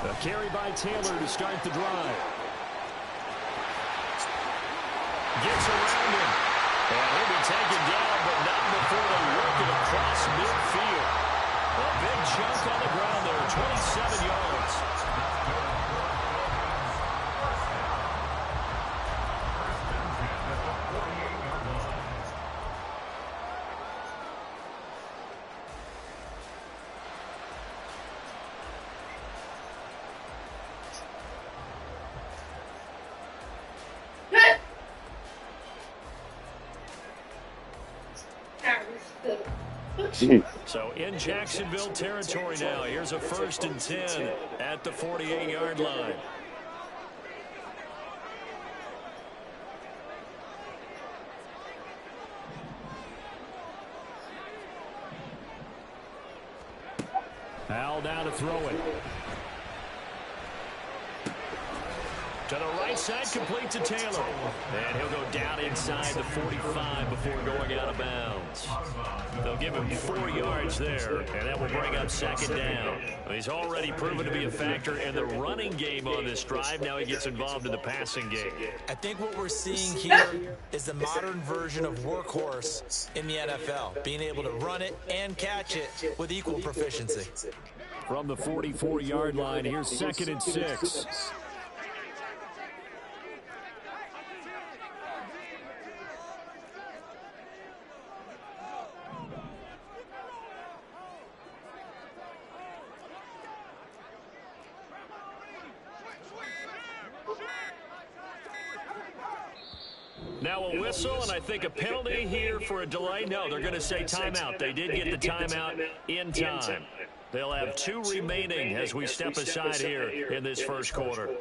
A carry by Taylor to start the drive. Gets around him. And he'll be taken down, but not before they work it across midfield. A big chunk on the ground there, 27 yards. So in Jacksonville territory now. Here's a 1st and 10 at the 48-yard line. Al down to throw it. To the right side, complete to Taylor. And he'll go down inside the 45 before going out of bounds. They'll give him 4 yards there, and that will bring up 2nd down. He's already proven to be a factor in the running game on this drive. Now he gets involved in the passing game. I think what we're seeing here is the modern version of workhorse in the NFL, being able to run it and catch it with equal proficiency. From the 44-yard line, here's 2nd and 6. Now a whistle, and I think a penalty here for a delay. No, they're going to say timeout. They did get the timeout in time. They'll have 2 remaining as we step aside here in this first quarter.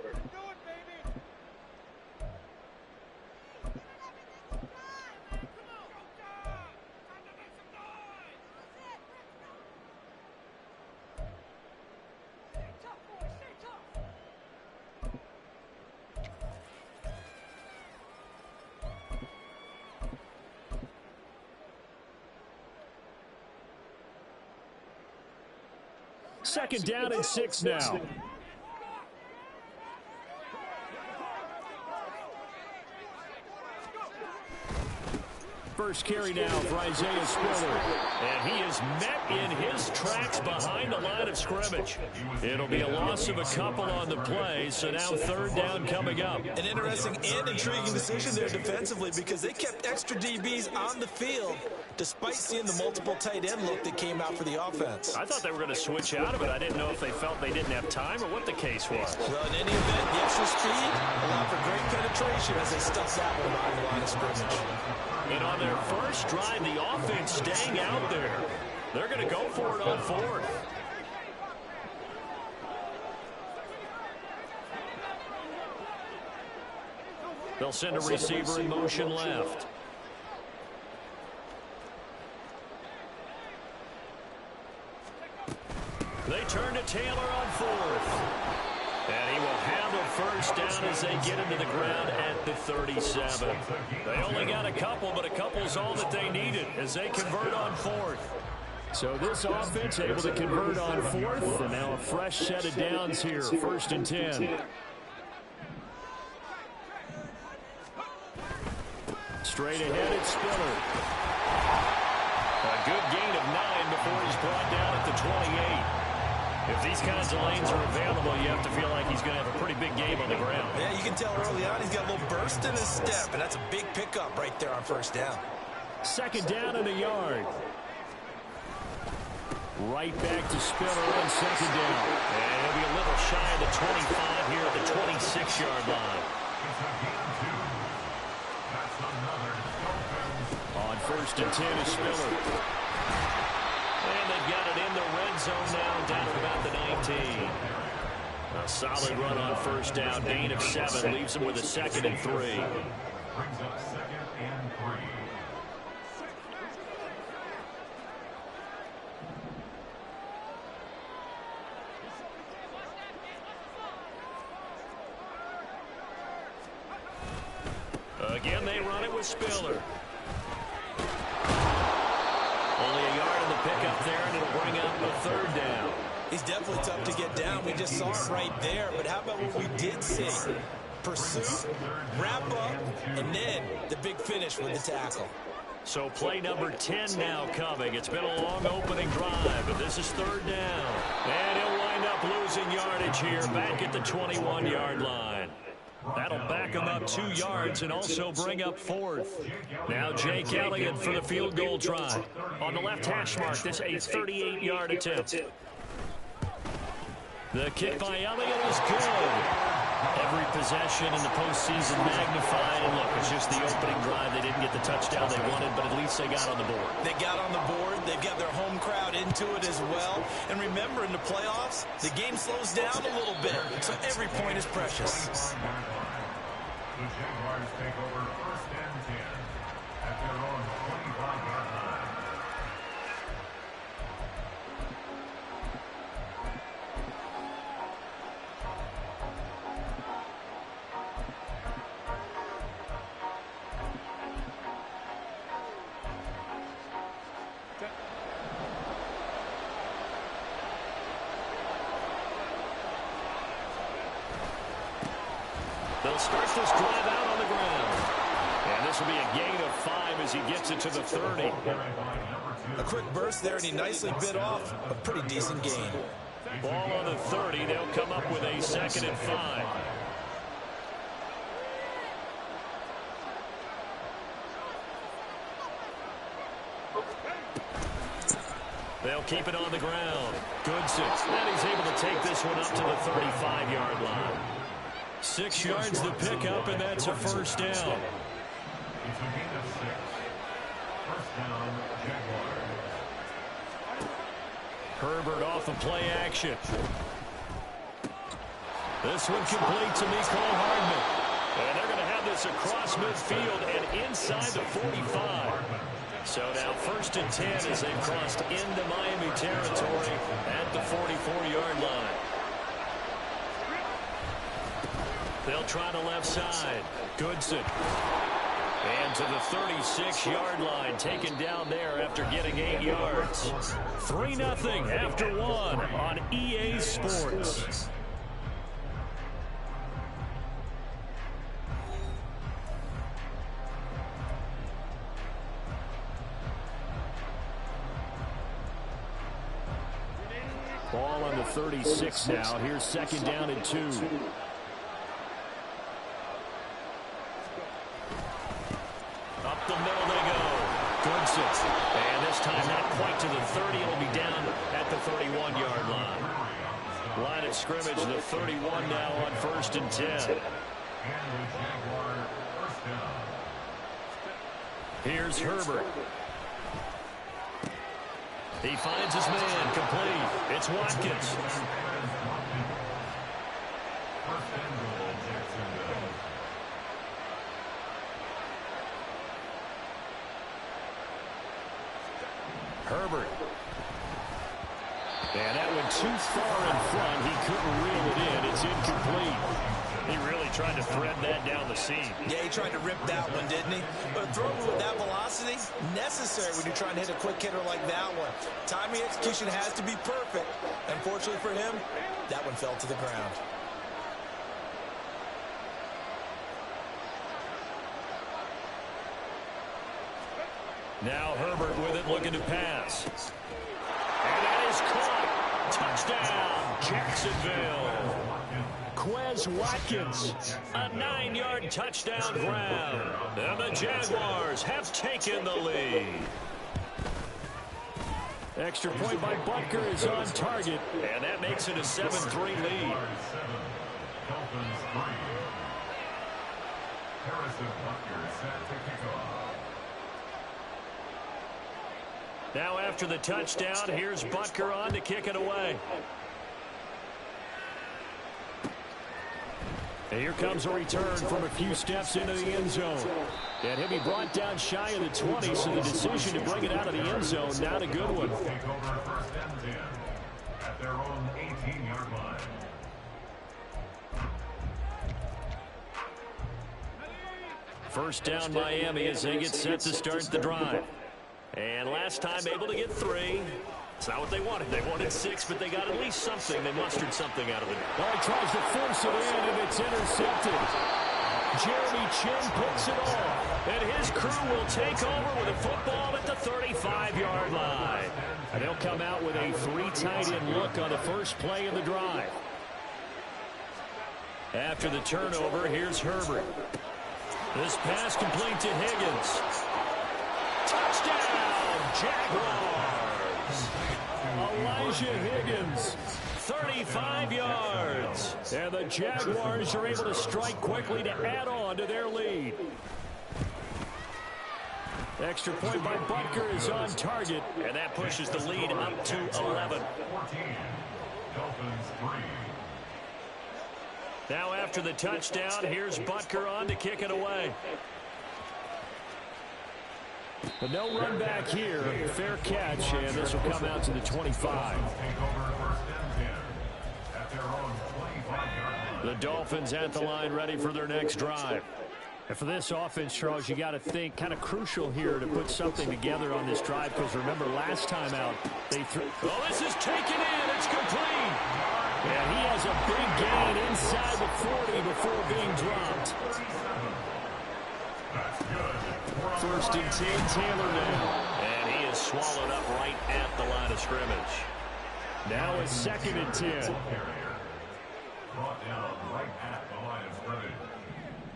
Second down and 6 now. First carry now for Isaiah Spiller. And he is met in his tracks behind the line of scrimmage. It'll be a loss of a couple on the play, so now 3rd down coming up. An interesting and intriguing decision there defensively because they kept extra DBs on the field despite seeing the multiple tight end look that came out for the offense. I thought they were going to switch out of it. I didn't know if they felt they didn't have time or what the case was. Well, in any event, the extra speed allowed for great penetration as they stuck that one behind the line of scrimmage. And on their first drive, the offense staying out there. They're going to go for it on 4th. They'll send a receiver in motion left. They turn to Taylor on 4th. And he will have a 1st down as they get into the ground at the 37. They only got a couple, but a couple's all that they needed as they convert on 4th. So this offense able to convert on 4th, and now a fresh set of downs here, 1st and 10. Straight ahead, it's Spiller. A good gain of 9 before he's brought down at the 28. If these kinds of lanes are available, you have to feel like he's going to have a pretty big game on the ground. Yeah, you can tell early on he's got a little burst in his step, and that's a big pickup right there on 1st down. 2nd down and a yard. Right back to Spiller on 2nd down. And he'll be a little shy of the 25 here at the 26-yard line. On 1st and 10 is Spiller. And they've got it in the red zone now, down at about the 19. A solid run on 1st down, gain of 7, leaves them with a 2nd and 3. Brings up 2nd and 3. Again, they run it with Spiller. Only a yard in the pickup there, and it'll bring up a 3rd down. He's definitely tough to get down. We just saw it right there. But how about what we did see? Pursuit, wrap up, and then the big finish with the tackle. So play number 10 now coming. It's been a long opening drive, but this is third down. And he'll wind up losing yardage here back at the 21-yard line. That'll back him up 2 yards and also bring up fourth. Now Jake Elliott for the field goal try. On the left hash mark, this a 38-yard attempt. The kick by Elliott is good. Every possession in the postseason magnified. And look, it's just the opening drive. They didn't get the touchdown they wanted, but at least they got on the board. They got on the board. They've got their home crowd into it as well. And remember, in the playoffs, the game slows down a little bit. So every point is precious. The Jaguars take over first and 10 at their own 25-yard line. They'll start this drive out on the ground. And this will be a gain of 5 as he gets it to the 30. A quick burst there, and he nicely bit off a pretty decent gain. Ball on the 30. They'll come up with a 2nd and 5. They'll keep it on the ground. Goodson. And he's able to take this one up to the 35-yard line. 6 yards the pickup, and that's a first down. It's a gain of 6. First down, Jaguars. Herbert off of play action. This one complete to Mecole Hardman. And they're going to have this across midfield and inside the 45. So now 1st and 10 as they've crossed into Miami territory at the 44-yard line. They'll try the left side. Goodson. And to the 36-yard line, taken down there after getting 8 yards. 3-0 after 1 on EA Sports. Ball on the 36 now. Here's 2nd down and 2. Up the middle they go. Goodson. And this time not quite to the 30. It'll be down at the 31-yard line. Line of scrimmage, the 31 now on 1st and 10. Here's Herbert. He finds his man, complete. It's Watkins. Herbert. And that went too far in front. He couldn't reel it in. It's incomplete. He really tried to thread that down the seam. Yeah, he tried to rip that one, didn't he? But throwing with that velocity, necessary when you're trying to hit a quick hitter like that one. Timing execution has to be perfect. Unfortunately for him, that one fell to the ground. Now Herbert with it, looking to pass. And that is caught. Touchdown, Jacksonville. Quez Watkins, a 9-yard touchdown grab. And the Jaguars have taken the lead. Extra point by Butker is on target, and that makes it a 7-3 lead. Now after the touchdown, here's Butker on to kick it away. And here comes a return from a few steps into the end zone. And he'll be brought down shy of the 20, so the decision to bring it out of the end zone, not a good one. Take over 1st and 10 at their own 18-yard line. First down Miami as they get set to start the drive. And last time able to get 3. It's not what they wanted. They wanted 6, but they got at least something. They mustered something out of it. Well, he tries to force it in, and it's intercepted. Jeremy Chin picks it off. And his crew will take over with a football at the 35-yard line. And they'll come out with a 3 tight end look on the first play of the drive. After the turnover, here's Herbert. This pass complete to Higgins. Touchdown, Jaguars! Elijah Higgins. 35 yards. And the Jaguars are able to strike quickly to add on to their lead. Extra point by Butker is on target. And that pushes the lead up to 11. Now after the touchdown, here's Butker on to kick it away. But no run back here. Fair catch, and this will come out to the 25. The Dolphins at the line ready for their next drive. And for this offense, Charles, you got to think kind of crucial here to put something together on this drive, because remember last time out they threw. Oh, this is taken in. It's complete. And he has a big gain inside the 40 before being dropped. First and 10, Taylor now. And he is swallowed up right at the line of scrimmage. Now a 2nd and 10. Brought down right at the line of scrimmage.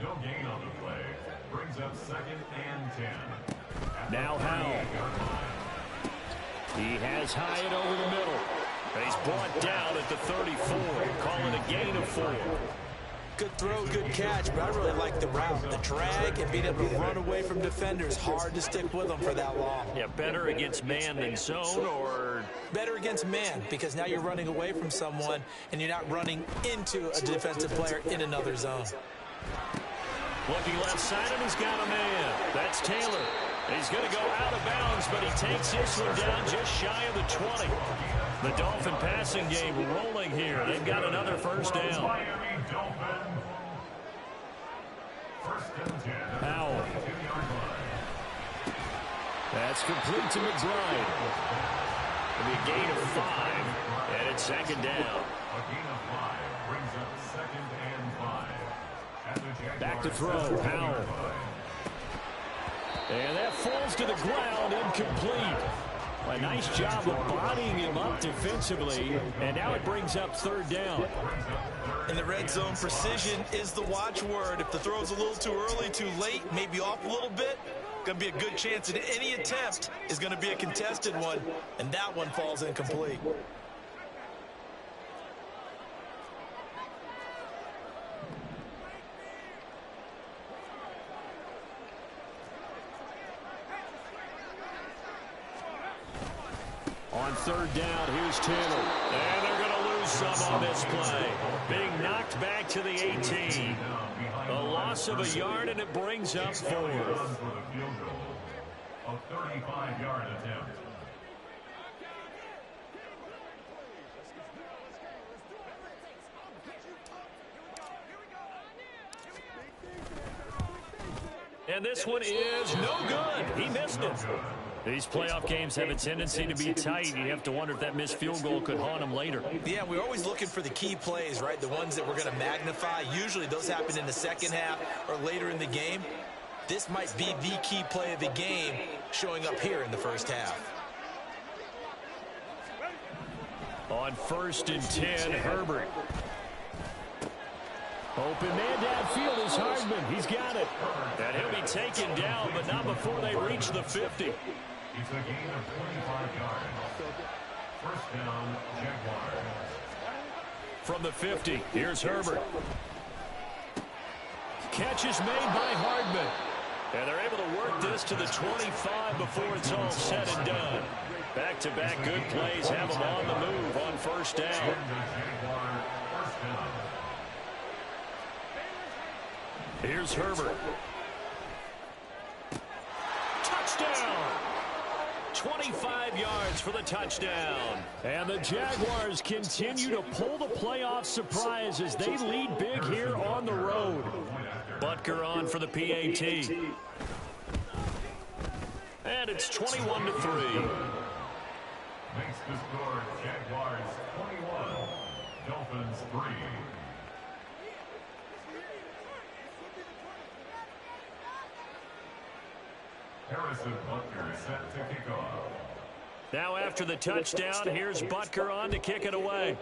No gain on the play. Brings up 2nd and 10. Now Howell. He has Hyatt over the middle. He's brought down at the 34. Call it a gain of 4. Good throw, good catch, but I really like the route. The drag and being able to run away from defenders. Hard to stick with them for that long. Yeah, better against man than zone, or? Better against man, because now you're running away from someone and you're not running into a defensive player in another zone. Looking left side, and he's got a man. That's Taylor. He's going to go out of bounds, but he takes this one down just shy of the 20. The Dolphin passing game rolling here. They've got another first down. Howell. That's complete to McBride. It'll be a gain of 5, and it's 2nd down. A gain of 5 brings up 2nd and 5. Back to throw, Howell. And that falls to the ground, incomplete. A nice job of bodying him up defensively, and now it brings up 3rd down. In the red zone, precision is the watchword. If the throw's a little too early, too late, maybe off a little bit, going to be a good chance that any attempt is going to be a contested one, and that one falls incomplete. On 3rd down, here's Taylor. And they're going to lose some on this play. Being knocked back to the 18. A loss of a yard, and it brings up 4th. A 35-yard attempt. And this one is no good. He missed it. These playoff games have a tendency to be tight. You have to wonder if that missed field goal could haunt him later. Yeah, we're always looking for the key plays, right? The ones that we're going to magnify. Usually those happen in the second half or later in the game. This might be the key play of the game showing up here in the first half. On 1st and 10, Herbert. Open man downfield is Hardman. He's got it. And he'll be taken down, but not before they reach the 50. It's a gain of 25 yards. First down, Jaguars. From the 50, here's Herbert. Catch is made by Hardman. And they're able to work this to the 25 before it's all said and done. Back-to-back good plays have them on the move on 1st down. Here's Herbert. Touchdown! 25 yards for the touchdown. And the Jaguars continue to pull the playoff surprise as they lead big here on the road. Butker on for the PAT. And it's 21-3. Makes the score Jaguars 21, Dolphins 3. Harrison Butker set to kick off. Now after the touchdown, here's Butker on to kick it away.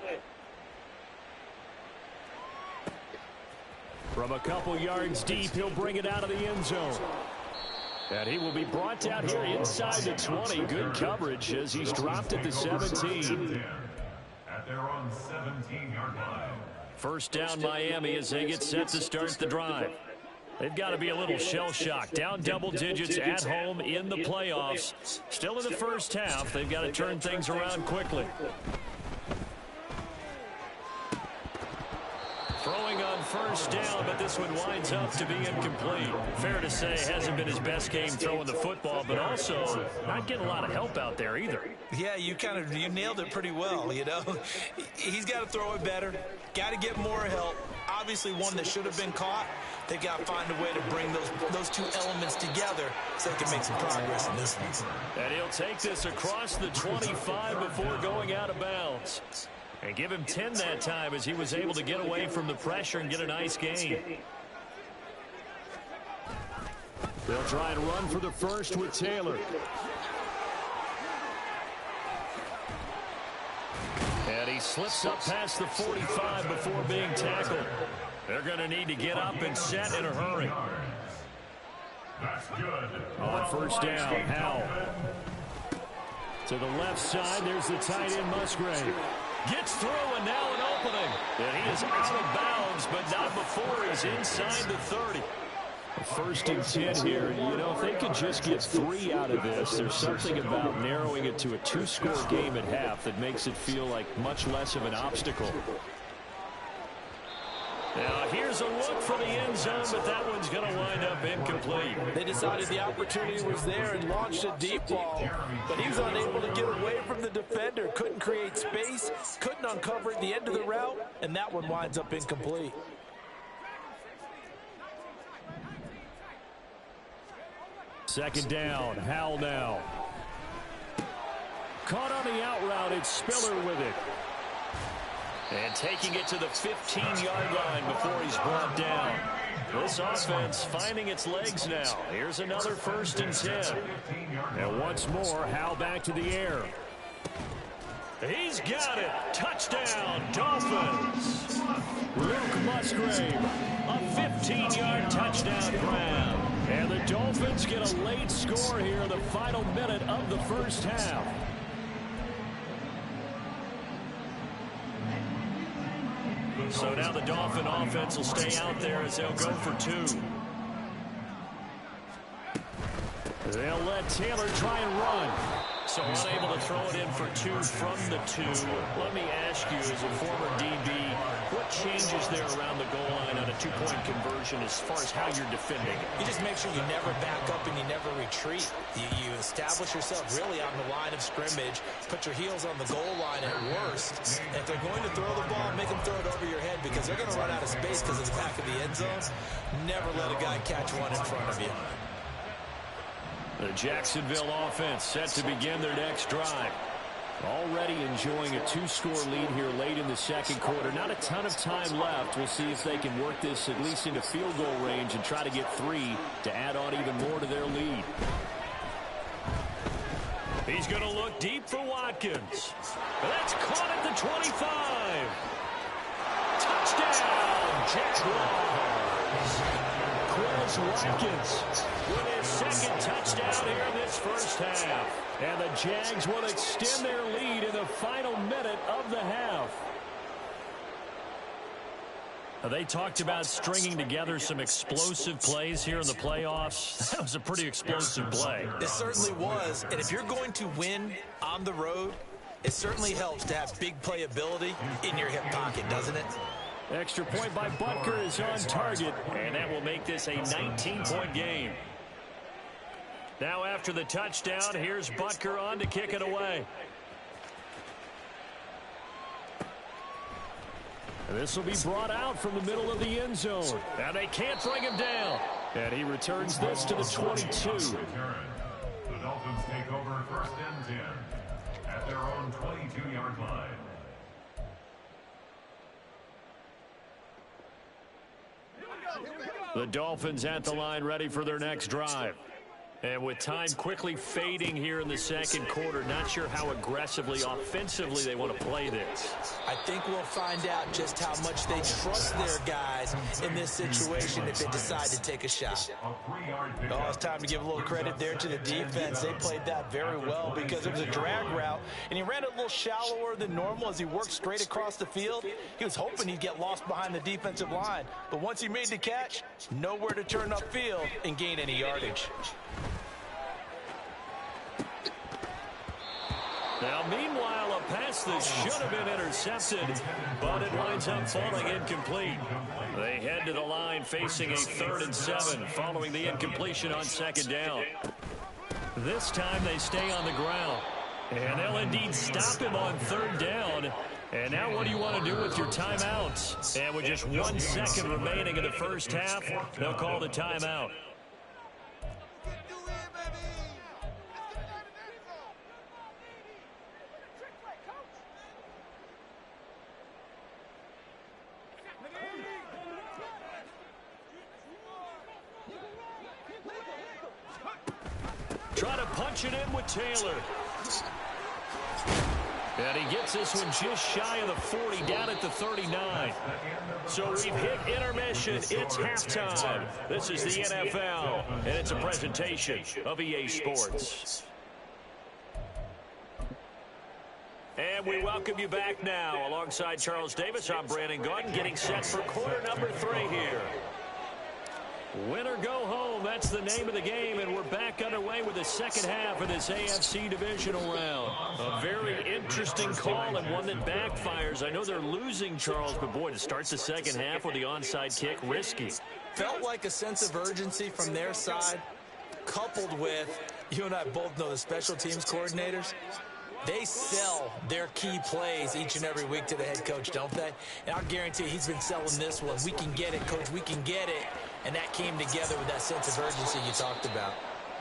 From a couple yards deep, he'll bring it out of the end zone. And he will be brought down here inside the 20. Good coverage as he's dropped at the 17. At their own 17-yard line. First down Miami as they get set to start the drive. They've got to be a little shell-shocked. Down double digits at home in the playoffs. Still in the first half. They've got to turn things around quickly. Throwing on first down, but this one winds up to be incomplete. Fair to say, hasn't been his best game throwing the football, but also not getting a lot of help out there either. Yeah, you nailed it pretty well, you know. He's got to throw it better. Got to get more help. Obviously one that should have been caught. They've got to find a way to bring those two elements together so they can make some progress in this one. And he'll take this across the 25 before going out of bounds. And give him 10 that time as he was able to get away from the pressure and get a nice gain. They'll try and run for the first with Taylor. And he slips up past the 45 before being tackled. They're going to need to get up and set in a hurry. That's good. On first down, Howell. To the left side, there's the tight end Musgrave. Gets through and now an opening. And he is out of bounds, but not before he's inside the 30. First and 10 here. You know, if they could just get 3 out of this, there's something about narrowing it to a 2-score game at half that makes it feel like much less of an obstacle. Now, here's a look for the end zone, but that one's going to wind up incomplete. They decided the opportunity was there and launched a deep ball, but he was unable to get away from the defender, couldn't create space, couldn't uncover at the end of the route, and that one winds up incomplete. Second down, Howell now. Caught on the out route, it's Spiller with it. And taking it to the 15-yard line before he's brought down. This offense finding its legs now. Here's another first and 10. And once more, Howell back to the air. He's got it. Touchdown, Dolphins. Luke Musgrave, a 15-yard touchdown grab. And the Dolphins get a late score here in the final minute of the first half. So now the Dolphin offense will stay out there as they'll go for 2. They'll let Taylor try and run. So unable to throw it in for 2 from the 2. Let me ask you, as a former DB, what changes there around the goal line on a 2-point conversion as far as how you're defending? You just make sure you never back up and you never retreat. You establish yourself really on the line of scrimmage, put your heels on the goal line at worst. And if they're going to throw the ball, make them throw it over your head because they're going to run out of space because of the back of the end zone. Never let a guy catch one in front of you. The Jacksonville offense set to begin their next drive. Already enjoying a 2-score lead here late in the second quarter. Not a ton of time left. We'll see if they can work this at least into field goal range and try to get 3 to add on even more to their lead. He's going to look deep for Watkins. That's caught at the 25. Touchdown, Jaguars. Quez Watkins with his second touchdown here in this first half. And the Jags will extend their lead in the final minute of the half. They talked about stringing together some explosive plays here in the playoffs. That was a pretty explosive play. It certainly was. And if you're going to win on the road, it certainly helps to have big playability in your hip pocket, doesn't it? Extra point by Butker is on target, and that will make this a 19-point game. Now after the touchdown, here's Butker on to kick it away. And this will be brought out from the middle of the end zone. Now they can't bring him down. And he returns this to the 22. The Dolphins take over first and 10. at their own 22-yard line. The Dolphins at the line, ready for their next drive. And with time quickly fading here in the second quarter, not sure how aggressively, offensively they want to play this. I think we'll find out just how much they trust their guys in this situation if they decide to take a shot. Oh, it's time to give a little credit there to the defense. They played that very well because it was a drag route, and he ran it a little shallower than normal as he worked straight across the field. He was hoping he'd get lost behind the defensive line, but once he made the catch, nowhere to turn upfield and gain any yardage. Now, meanwhile, a pass that should have been intercepted, but it winds up falling incomplete. They head to the line facing a 3rd and 7 following the incompletion on 2nd down. This time they stay on the ground, and they'll indeed stop him on 3rd down. And now what do you want to do with your timeouts? And with just 1 second remaining in the first half, they'll call the timeout. Try to punch it in with Taylor. And he gets this one just shy of the 40, down at the 39. So we've hit intermission. It's halftime. This is the NFL, and it's a presentation of EA Sports. And we welcome you back now. Alongside Charles Davis, I'm Brandon Gordon, getting set for quarter number 3 here. Win or go home, that's the name of the game, and we're back underway with the second half of this AFC divisional round. A very interesting call and one that backfires. I know they're losing, Charles, but boy, to start the second half with the onside kick, risky. Felt like a sense of urgency from their side, coupled with, you and I both know the special teams coordinators. They sell their key plays each and every week to the head coach, don't they? And I'll guarantee he's been selling this one. We can get it, coach, we can get it. And that came together with that sense of urgency you talked about.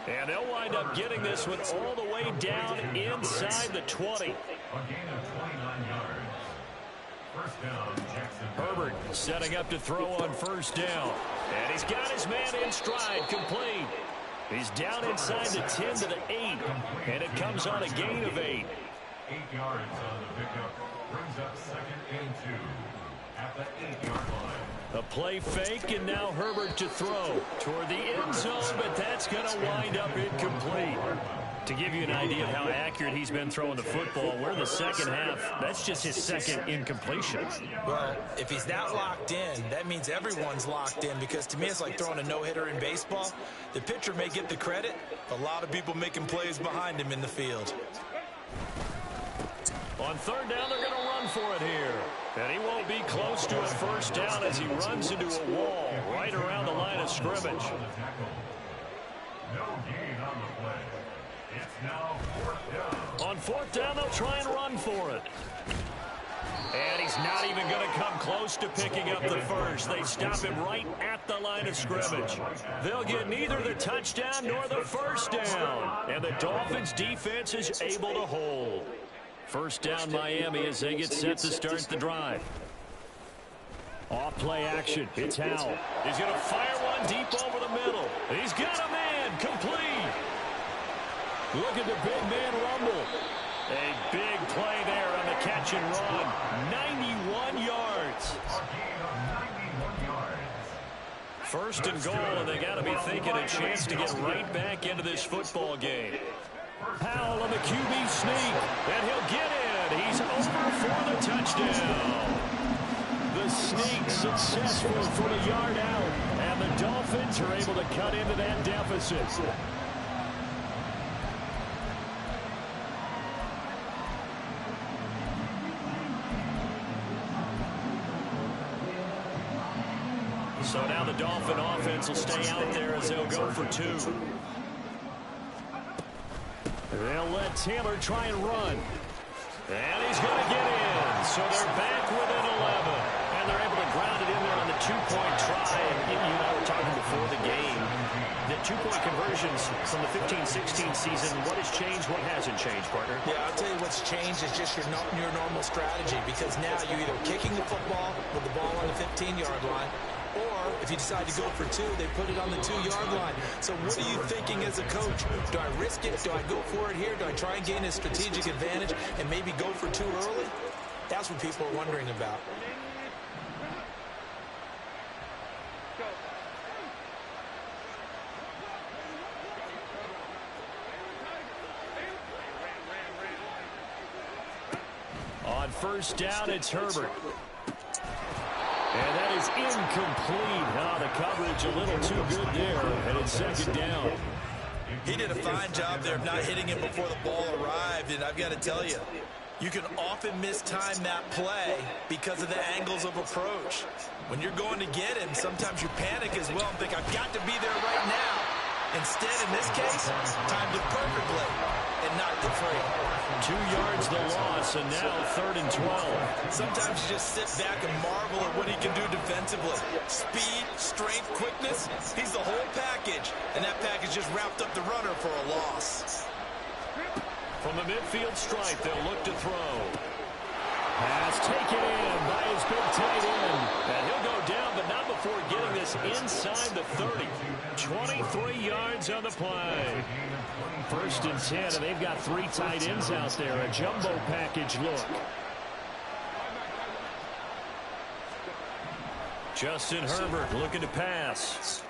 And they'll wind up getting this one all the way down inside the 20. A gain of 29 yards. First down, Jacksonville. Herbert setting up to throw on first down. And he's got his man in stride, complete. He's down inside the 10 to the 8. And it comes on a gain of 8. 8 yards on the pickup. Brings up 2nd and 2 at the 8-yard line. A play fake, and now Herbert to throw toward the end zone, but that's going to wind up incomplete. To give you an idea of how accurate he's been throwing the football, we're in the second half. That's just his second incompletion. Well, if he's that locked in, that means everyone's locked in, because to me it's like throwing a no-hitter in baseball. The pitcher may get the credit, a lot of people making plays behind him in the field. On 3rd down, they're going to run for it here. And he won't be close to a first down as he runs into a wall right around the line of scrimmage. No gain on the play. It's now 4th down. On 4th down, they'll try and run for it. And he's not even going to come close to picking up the first. They stop him right at the line of scrimmage. They'll get neither the touchdown nor the first down. And the Dolphins' defense is able to hold. First down, Miami, as they get set to start the drive. Off play action. It's Howell. He's going to fire one deep over the middle. He's got a man. Complete. Look at the big man rumble. A big play there on the catch and run. 91 yards. First and goal, and they got to be thinking a chance to get right back into this football game. Howell on the QB sneak, and he'll get in. He's over for the touchdown. The sneak successful for the yard out, and the Dolphins are able to cut into that deficit. So now the Dolphin offense will stay out there as they'll go for 2. They'll let Taylor try and run. And he's going to get in. So they're back within 11. And they're able to ground it in there on the 2-point try. And you and I were talking before the game. The 2-point conversions from the 15-16 season. What has changed? What hasn't changed, partner? Yeah, I'll tell you what's changed is just your normal strategy, because now you're either kicking the football with the ball on the 15-yard line, or if you decide to go for two, they put it on the 2-yard line. So what are you thinking as a coach? Do I risk it? Do I go for it here? Do I try and gain a strategic advantage and maybe go for two early? That's what people are wondering about. On first down, it's Herbert. And that is incomplete. The coverage a little too good there, and it's second down. He did a fine job there of not hitting him before the ball arrived, and I've got to tell you, you can often mistime that play because of the angles of approach. When you're going to get him, sometimes you panic as well and think, I've got to be there right now. Instead, in this case, timed it perfectly and knocked it free. 2 yards the loss, and now 3rd and 12. Sometimes you just sit back and marvel at what he can do defensively. Speed, strength, quickness, he's the whole package. And that package just wrapped up the runner for a loss. From the midfield stripe, they'll look to throw. Pass taken in by his big tight end. And he'll go down, but not before getting this inside the 30. 23 yards on the play. 1st and 10, and they've got 3 tight ends out there. A jumbo package look. Justin Herbert looking to pass.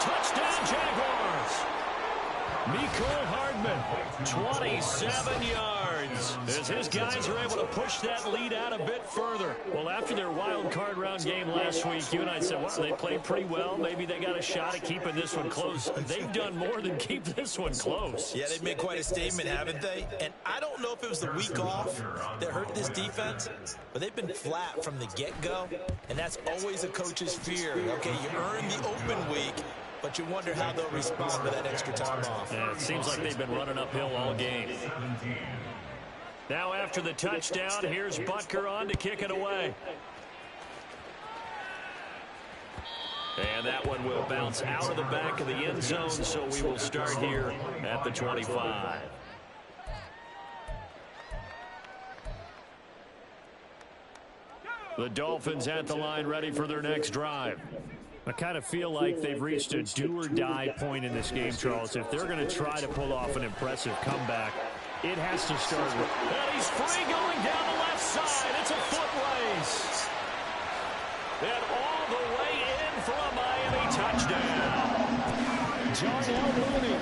Touchdown, Jaguars! Mecole Hardman, 27 yards, as his guys are able to push that lead out a bit further. Well, after their wild card round game last week, you and I said, well, they played pretty well. Maybe they got a shot at keeping this one close. They've done more than keep this one close. Yeah, they've made quite a statement, haven't they? And I don't know if it was the week off that hurt this defense, but they've been flat from the get-go, and that's always a coach's fear. Okay, you earn the open week, but you wonder how they'll respond with that extra time off. Yeah, it seems like they've been running uphill all game. Now after the touchdown, here's Butker on to kick it away. And that one will bounce out of the back of the end zone, so we will start here at the 25. The Dolphins at the line, ready for their next drive. I kind of feel like they've reached a do-or-die point in this game, Charles. If they're going to try to pull off an impressive comeback, it has to start with... And he's free going down the left side. It's a foot race. And all the way in for a Miami touchdown. Darnell Mooney,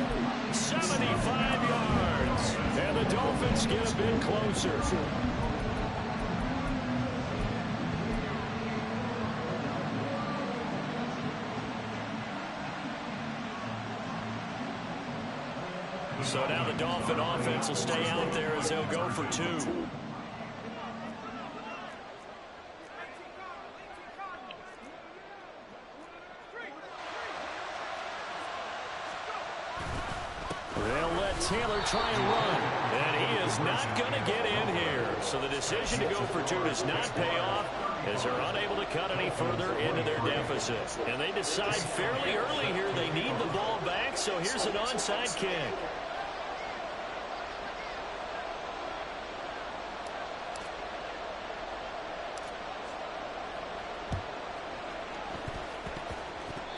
75 yards. And the Dolphins get a bit closer. So now the Dolphin offense will stay out there as they'll go for 2. They'll let Taylor try and run. And he is not going to get in here. So the decision to go for 2 does not pay off, as they're unable to cut any further into their deficit. And they decide fairly early here they need the ball back, so here's an onside kick.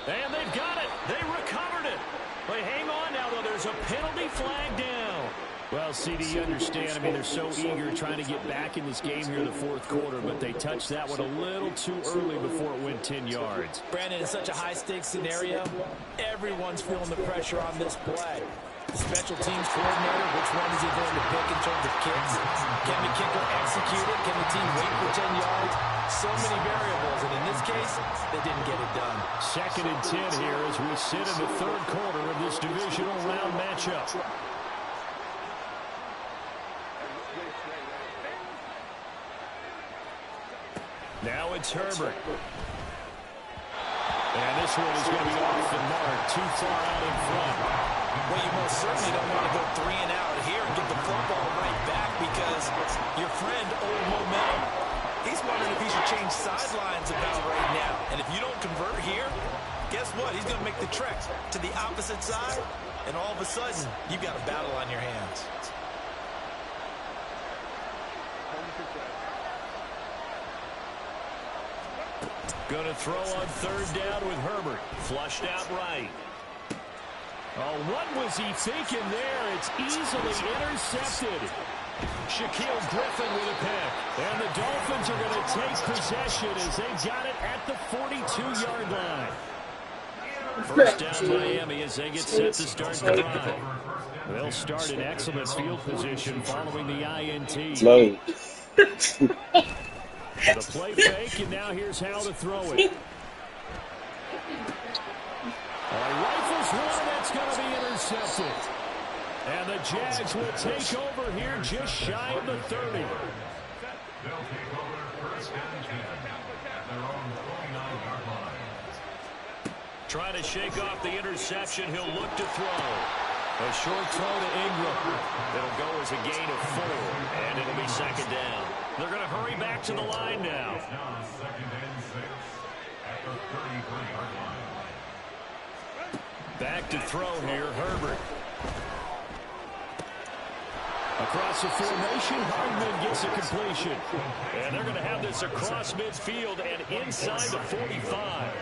And they've got it. They recovered it. But hang on now, though. There's a penalty flag down. Well, CD, you understand. I mean, they're so eager trying to get back in this game here in the 4th quarter, but they touched that one a little too early before it went 10 yards. Brandon, in such a high-stakes scenario, everyone's feeling the pressure on this play. The special teams coordinator, which one is he going to pick in terms of kicks? Can the kicker execute it? Can the team wait for 10 yards? So many variables, and in this case, they didn't get it done. 2nd and 10 here as we sit in the 3rd quarter of this divisional round matchup. Now it's Herbert. And this one is going to be off the mark, too far out in front. Well, you most certainly don't want to go 3 and out here and get the football right back, because your friend, old momentum, he's wondering if he should change sidelines about right now. And if you don't convert here, guess what? He's going to make the trek to the opposite side, and all of a sudden, you've got a battle on your hands. Going to throw on third down with Herbert. Flushed out right. Oh, what was he thinking there? It's easily intercepted. Shaquille Griffin with a pick. And the Dolphins are going to take possession as they got it at the 42-yard line. First down Miami as they get set to start the drive. They'll start in excellent field position following the INT. Slow. The play fake, and now here's how to throw it. Rifles one, that's going to be intercepted. And the Jags will take over here just shy of the 30. They'll take over first and 10 at their own 29-yard line. Trying to shake off the interception. He'll look to throw. A short throw to Ingram. It'll go as a gain of 4, and it'll be second down. They're going to hurry back to the line now. Now second and 6 at the 33-yard line. Back to throw here, Herbert. Across the formation, Hardman gets a completion. And they're going to have this across midfield and inside the 45.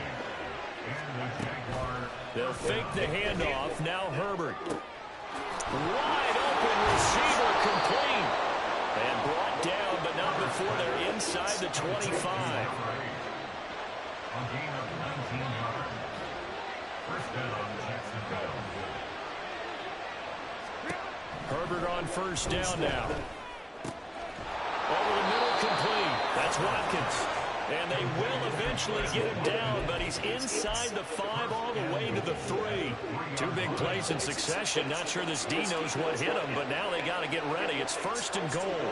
They'll fake the handoff. Now Herbert. Wide open receiver complete. And brought down, but not before they're inside the 25. A gain of 19 yards. First down, Jacksonville. Herbert on first down now. Over the middle, complete. That's Watkins. And they will eventually get him down, but he's inside the 5 all the way to the 3. 2 big plays in succession. Not sure this D knows what hit him, but now they got to get ready. It's first and goal.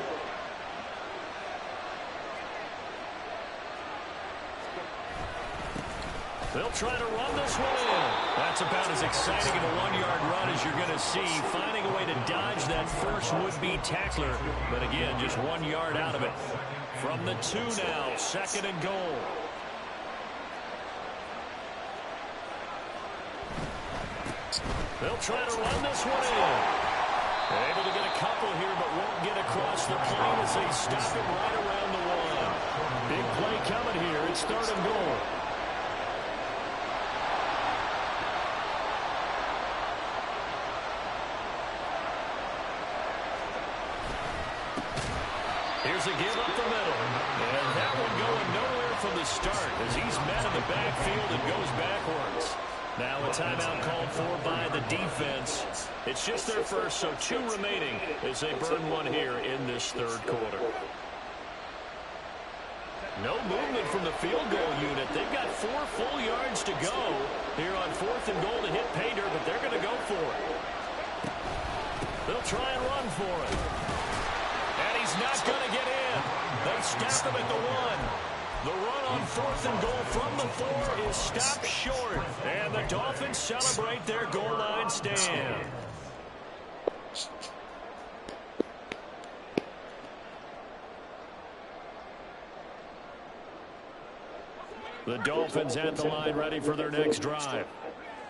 They'll try to run this one in. That's about as exciting of a 1-yard run as you're going to see. Finding a way to dodge that first would-be tackler. But again, just 1 yard out of it. From the 2 now, second and goal. They'll try to run this one in. They're able to get a couple here, but won't get across the plane as they stop it right around the 1. Big play coming here. It's third and goal. Here's a give up the middle. And that one going nowhere from the start as he's met in the backfield and goes backwards. Now a timeout called for by the defense. It's just their first, so 2 remaining as they burn one here in this third quarter. No movement from the field goal unit. They've got 4 full yards to go here on fourth and goal to hit pay dirt, but they're going to go for it. They'll try and run for it. And he's not going to get in. They stop him at the 1. The run on fourth and goal from the 4 is stopped short. And the Dolphins celebrate their goal line stand. The Dolphins at the line ready for their next drive.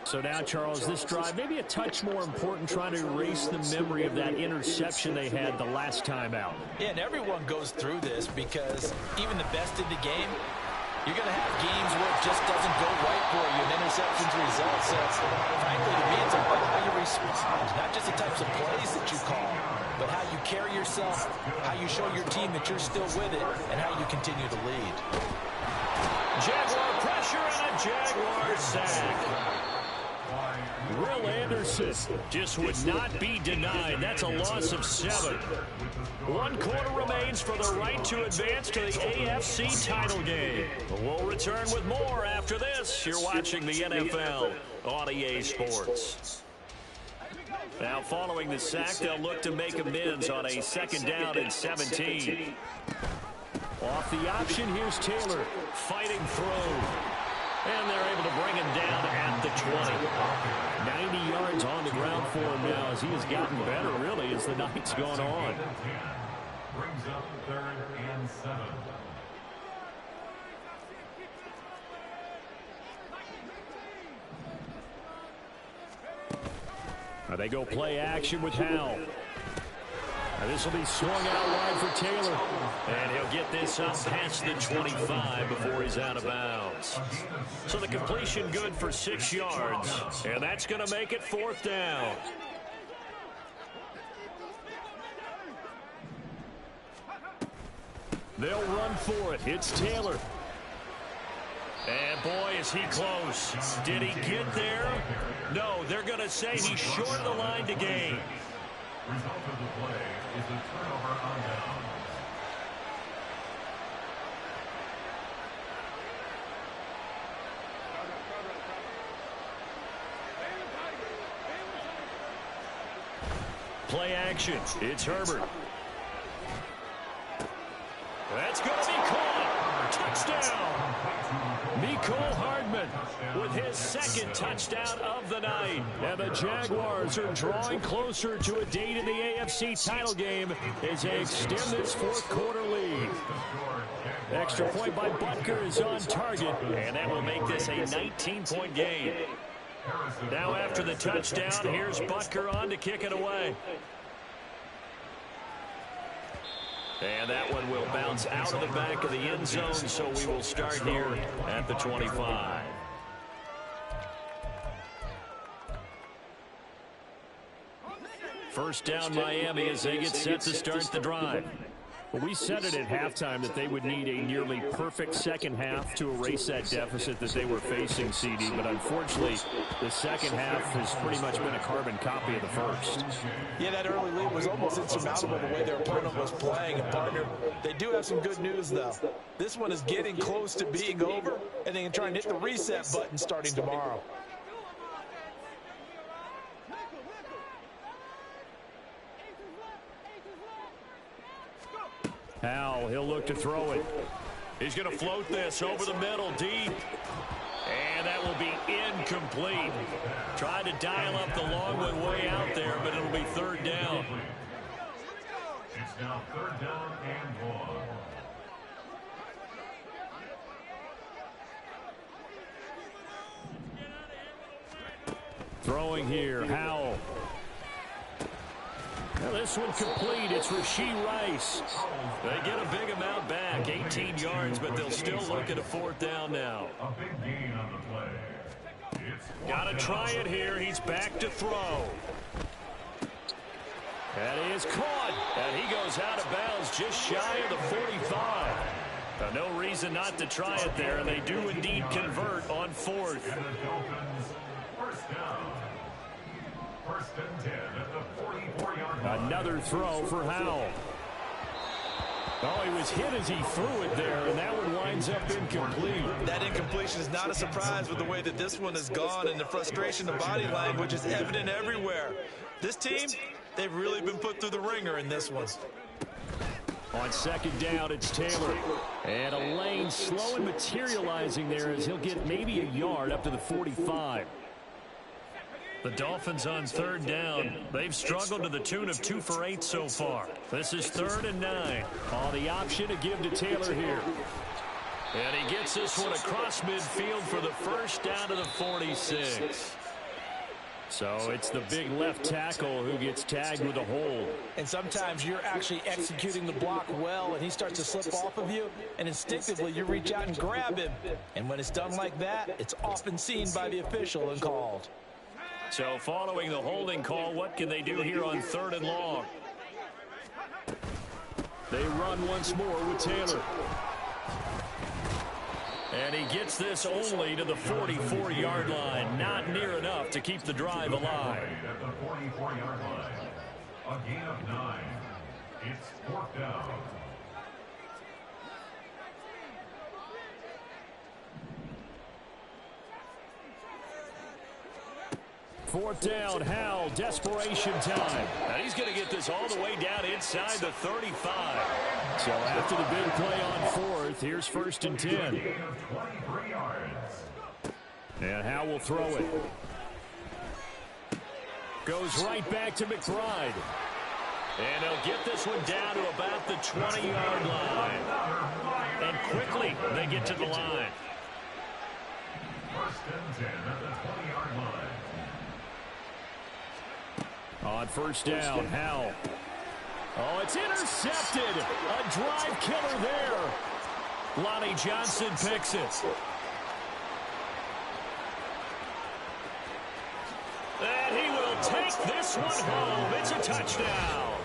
So now, Charles, this drive maybe a touch more important, trying to erase the memory of that interception they had the last time out. Yeah, and everyone goes through this because even the best in the game, you're going to have games where it just doesn't go right for you, and interceptions result. So, frankly, to me, it's about how you respond, not just the types of plays that you call, but how you carry yourself, how you show your team that you're still with it, and how you continue to lead. Jaguar pressure and a Jaguar sack. Will Anderson just would not be denied. That's a loss of 7. 1 quarter remains for the right to advance to the AFC title game. We'll return with more after this. You're watching the NFL on EA Sports. Now following the sack, they'll look to make amends on a second down and 17. Off the option, here's Taylor. Fighting through. And they're able to bring him down at the 20. 90 yards on the ground for him now as he has gotten better, really, as the night's gone on. Brings up third and 7. They go play action with Howell. This will be swung out wide for Taylor. And he'll get this up past the 25 before he's out of bounds. So the completion good for 6 yards. And that's going to make it 4th down. They'll run for it. It's Taylor. And boy, is he close. Did he get there? No, they're going to say he's short of the line to gain. Result of the play is a turnover on down. Play action. It's Herbert. That's going to be caught. Touchdown. Mecole Hardman with his 2nd touchdown of the night. And the Jaguars are drawing closer to a date in the AFC title game as they extend this 4th quarter lead. Extra point by Butker is on target. And that will make this a 19-point game. Now after the touchdown, here's Butker on to kick it away. And that one will bounce out of the back of the end zone, so we will start here at the 25. First down, Miami, as they get set to start the drive. Well, we said it at halftime that they would need a nearly perfect second half to erase that deficit that they were facing, CD. But unfortunately, the second half has pretty much been a carbon copy of the first. Yeah, that early lead was almost insurmountable the way their opponent was playing. And, partner, they do have some good news, though. This one is getting close to being over, and they can try and hit the reset button starting tomorrow. Howell, he'll look to throw it. He's going to float this over the middle, deep. And that will be incomplete. Tried to dial up the long one way out there, but it'll be 3rd down. It's now 3rd down and 1. Throwing here, Howell. Now this one complete. It's Rashee Rice. They get a big amount back, 18 yards, but they'll still look at a 4th down now. A big gain on the play. Got to try it here. He's back to throw. That is caught. And he goes out of bounds just shy of the 45. No reason not to try it there, and they do indeed convert on 4th. And the Dolphins, 1st down. 1st and 10 at the 44-yard line. Another throw for Howell. Oh, he was hit as he threw it there, and that one winds up incomplete. That incompletion is not a surprise with the way that this one has gone, and the frustration of body language is evident everywhere. This team, they've really been put through the ringer in this one. On 2nd down, it's Taylor. And a lane slow and materializing there as he'll get maybe a yard up to the 45. The Dolphins on 3rd down. They've struggled to the tune of 2 for 8 so far. This is 3rd and 9. Oh, the option to give to Taylor here. And he gets this one across midfield for the 1st down to the 46. So it's the big left tackle who gets tagged with a hold. And sometimes you're actually executing the block well, and he starts to slip off of you, and instinctively you reach out and grab him. And when it's done like that, it's often seen by the official and called. So following the holding call, what can they do here on 3rd and long? They run once more with Taylor. And he gets this only to the 44-yard line. Not near enough to keep the drive alive. At the 44-yard line. A gain of 9. It's 4th down. Fourth down, Howell, desperation time. And he's going to get this all the way down inside the 35. So after the big play on 4th, here's 1st and 10. 23 yards. And Howell will throw it. Goes right back to McBride. And they'll get this one down to about the 20-yard line. And quickly they get to the line. 1st and 10 at the 20-yard line. On first down, Howell. Oh, it's intercepted. A drive killer there. Lonnie Johnson picks it. And he will take this one home. It's a touchdown.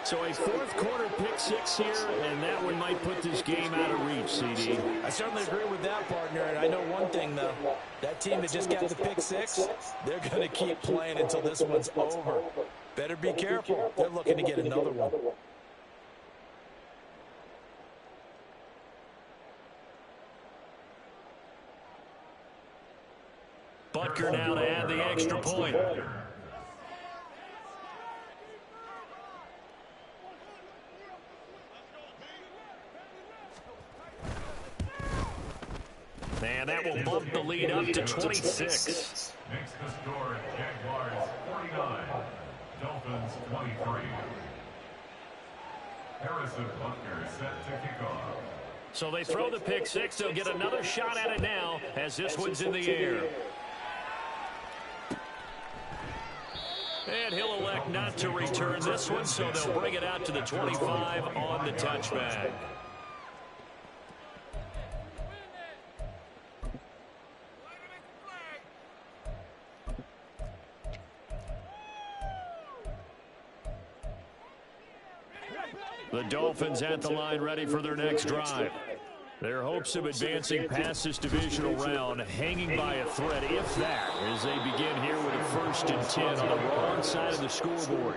So a fourth quarter pick six here, and that one might put this game out of reach, CD. I certainly agree with that, partner. And I know one thing, though. That team that just got the pick six, they're going to keep playing until this one's over. Better be careful. They're looking to get another one. Butker now to add the extra point. And that will bump the lead up to 26. Makes the score Jaguars 49, Dolphins 23. Harrison Butker set to kick off. So they throw the pick six. They'll get another shot at it now as this one's in the air. And he'll elect not to return this one, so they'll bring it out to the 25 on the touchback. The Dolphins at the line ready for their next drive. Their hopes of advancing past this divisional round hanging by a thread, if that, as they begin here with a 1st and 10 on the wrong side of the scoreboard.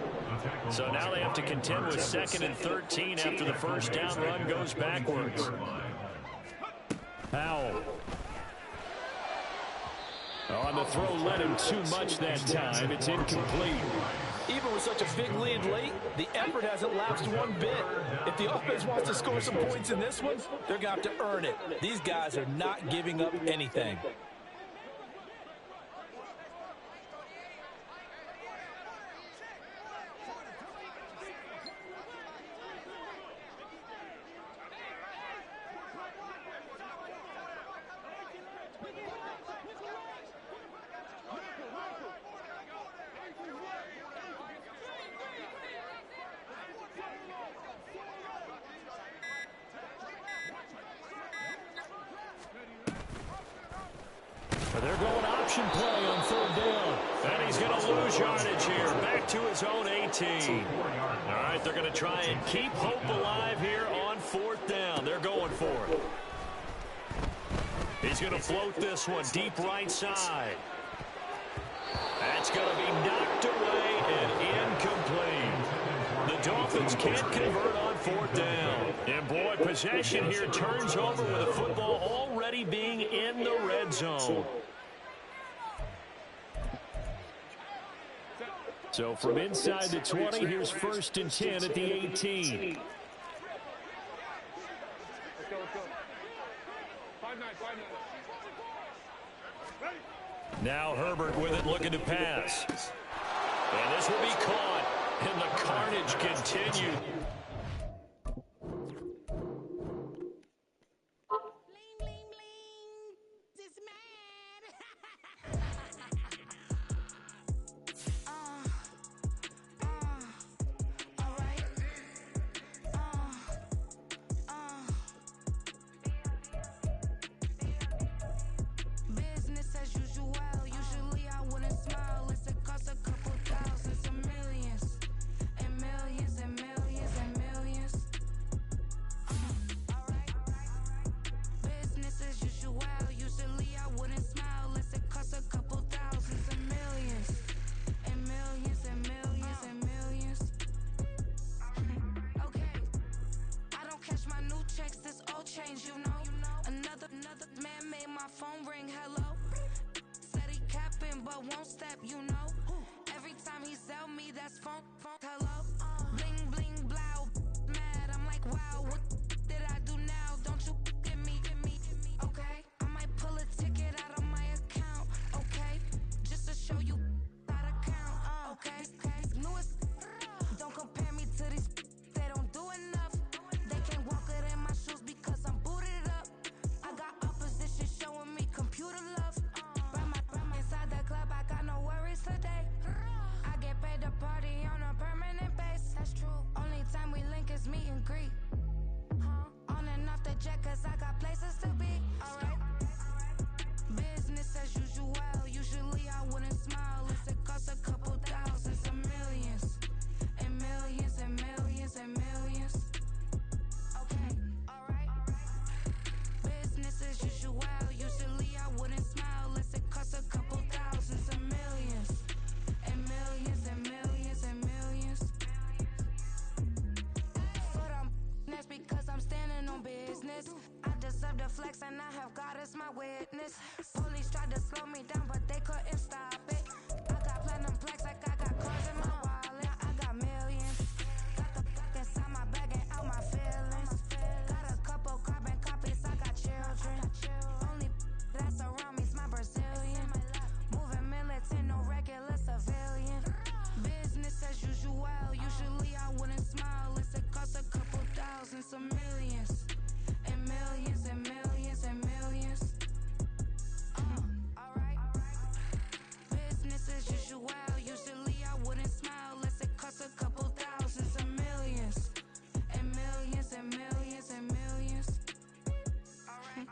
So now they have to contend with 2nd and 13 after the first down run goes backwards. Howell. On the throw, led him too much that time. It's incomplete. Even with such a big lead late, the effort hasn't lapsed one bit. If the offense wants to score some points in this one, they're going to have to earn it. These guys are not giving up anything. They're going option play on 3rd down. And he's going to lose yardage here. Back to his own 18. All right, they're going to try and keep hope alive here on 4th down. They're going for it. He's going to float this one deep right side. That's going to be knocked away and incomplete. The Dolphins can't convert on 4th down. And boy, possession here turns over with the football already being in the red zone. So from inside the 20, here's 1st and 10 at the 18. Now Herbert with it, looking to pass. And this will be caught, and the carnage continues. deserve the flex, and I have God as my witness. Police tried to slow me down, but they couldn't stop it. I got platinum plaques like I got cars in my wallet. I got millions. Got the fuck inside my bag and out my feelings. Got a couple carbon copies, I got children. Only that's around me's my Brazilian. Moving militant, no regular civilian. Business as usual, usually I wouldn't smile. It's it cost a couple thousands of millions. And millions and millions and millions. Alright. Business as usual, usually I wouldn't smile. Unless it cost a couple thousands of millions. And millions and millions and millions. Alright.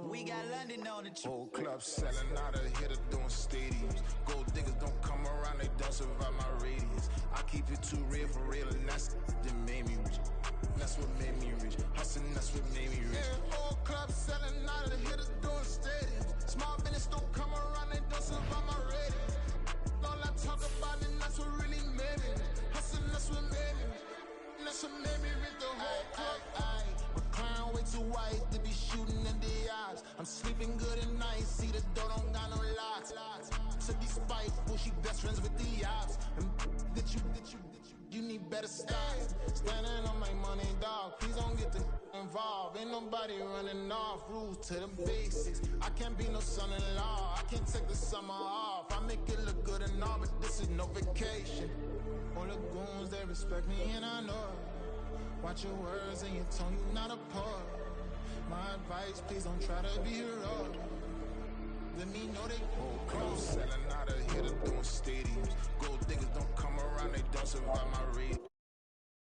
We got London on the trip. Whole club selling out of hitter doing stadiums. Gold diggers don't come around, they don't survive my radius. I keep it too real for real, and that's that made me rich. That's what made me rich. Hustling, that's what made me rich. Yeah, whole club selling out of hitters doing stadiums. Small business don't come around, they don't survive my radius. All I talk about it, that's what really made me rich. Hustling, that's what made me rich. That's what made me rich. The whole club. My clown way too white to be shooting in the eyes. I'm sleeping good at night, see the door don't got no locks. To be spiteful, she best friends with the ops. And that you need better stop. Standing on my money, dog. Please don't get involved. Ain't nobody running off. Rules to the basics. I can't be no son-in-law. I can't take the summer off. I make it look good and all, but this is no vacation. All the goons, they respect me and I know it. Watch your words and your tone, you not a poet. My advice, please don't try to be heroic. Let me know they whole club selling out of here to doing stadiums. Gold diggers don't come around, they don't survive my rate.